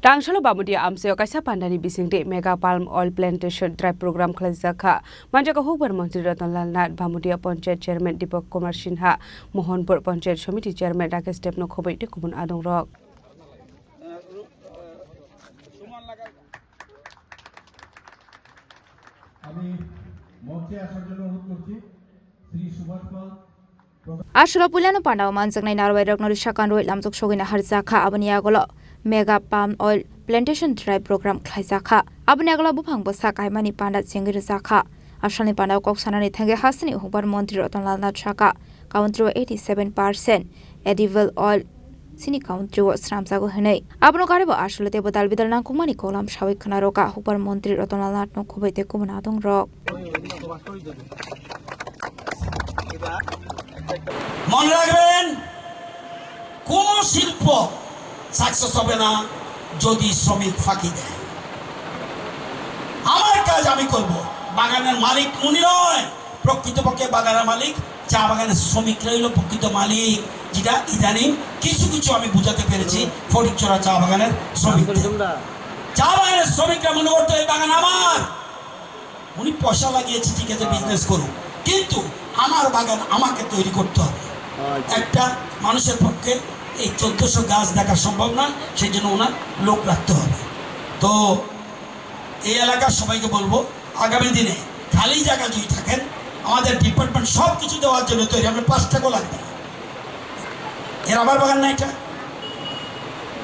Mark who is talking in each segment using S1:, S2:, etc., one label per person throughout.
S1: Rangshalo Bamudia Amseo Kaisa Pandani Bisingde Mega Palm Oil Plantation Drive Program Khlajaka Manjaka Hubar Mantri Ratanlal Nath Bamudia Panchayat Chairman Deepak Kumar Sinha Mohanpur Panchayat Samiti Chairman Rakesh Debno Khobaite Kubun Adong Rok
S2: আমি মঞ্চে আসার জন্য অনুরোধ করছি শ্রী সুভাষ পাল
S3: Ashura Pulano Pandao Manzangnai Narwai Ragnori Shakanroi Lamjok Shogina Harzakha Abaniagolo Mega Palm Oil Plantation Drive Program Khlaijaka Abaniagolo Bupang Bosa Kaimani Panda Jengir Zakha Ashani Pandao Koksanani Thange Hasani Hubar Montri Ratanlal Nath Shaka Country 87% edible oil Sini Country was Ramsago Hene Abno Karibo Ashula Debodal Bidal Nakumani Kolam Shawik Kanaroka Hubar Montri Ratanlal Nath no Khobaite Kumanadong Rock
S4: মনে রাখবেন কোন শিল্প success হবে না যদি শ্রমিক ফাঁকি দেয়। আমার কাজ আমি করব, বাগানের মালিক উনি নয়, প্রকৃতপক্ষে বাগানের মালিক চা বাগানের শ্রমিকরাই হলো প্রকৃত মালিক, যেটা ইদানিং কিছু কিছু আমি বুঝাতে পেরেছি ফটিকছড়া চা বাগানের শ্রমিকদের। চা বাগানের শ্রমিকরা মনে করতো এই বাগান আমার, উনি পয়সা লাগিয়েছে ঠিক আছে বিজনেস করুন, কিন্তু আমার বাগান আমাকে তৈরি করতে হবে। একটা মানুষের পক্ষে এই 1400 গাছ দেখা সম্ভব না, সেই জন্য ওনার লোক রাখতে হবে। তো এই এলাকার সবাইকে বলবো আগামী দিনে খালি জায়গা যদি থাকেন আমাদের ডিপার্টমেন্ট সব কিছু দেওয়ার জন্য তৈরি, আমরা 5 টাকাও লাগবে না। এর আবার বাগান না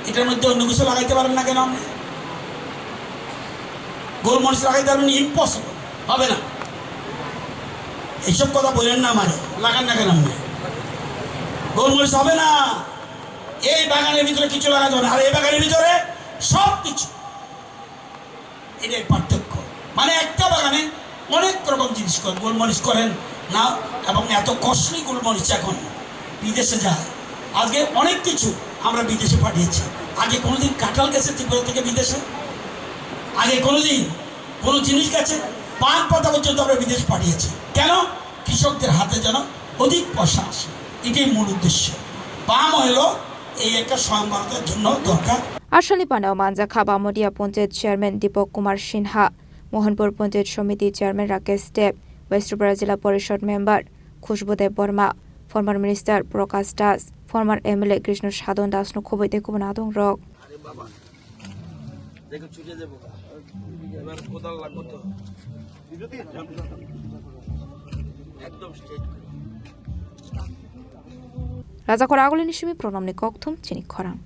S4: এটার মধ্যে অন্য কিছু লাগাইতে পারবেন না কেন? আপনি গোলমরিচ লাগাইতে পারবেন? ইম্পসিবল, হবে না। এইসব কথা বলেন না, মানে লাগান না কেন? আপনি গোলমরিচ হবে না, এই বাগানের ভিতরে কিছু লাগাতে হবে না, আর এই বাগানের ভিতরে সব কিছু। এটাই পার্থক্য, মানে একটা বাগানে অনেক রকম জিনিস করেন, গোলমরিচ করেন না, এবং এত কস্টলি গোলমরিচ এখন বিদেশে যায়। আজকে অনেক কিছু আমরা বিদেশে পাঠিয়েছি। আগে কোনোদিন কাঁঠাল গেছে ত্রিপুরা থেকে বিদেশে? আগে কোনোদিন কোনো জিনিস গেছে? পান পাতা পর্যন্ত আমরা বিদেশ পাঠিয়েছি। কেন? কৃষকদের হাতে যেন অধিক পয়সা আসে, এটাই মূল উদ্দেশ্য। পাম হলো এই একটা স্বয়ংবরতার জন্য দরকার।
S3: Ashani Pandao Manjakha Bamudia Panchayat Chairman Deepak Kumar Sinha Mohanpur Panchayat Samiti Chairman Rakesh Deb West Tripura Jilla Parishad Member Khushbu Deb Burma Former Minister Prakash Das Former MLA Krishna Sadon Das no Khobaite Kumanadong Rock Raja Koragolini Shimi Pronamni Kokthum Chini Khorang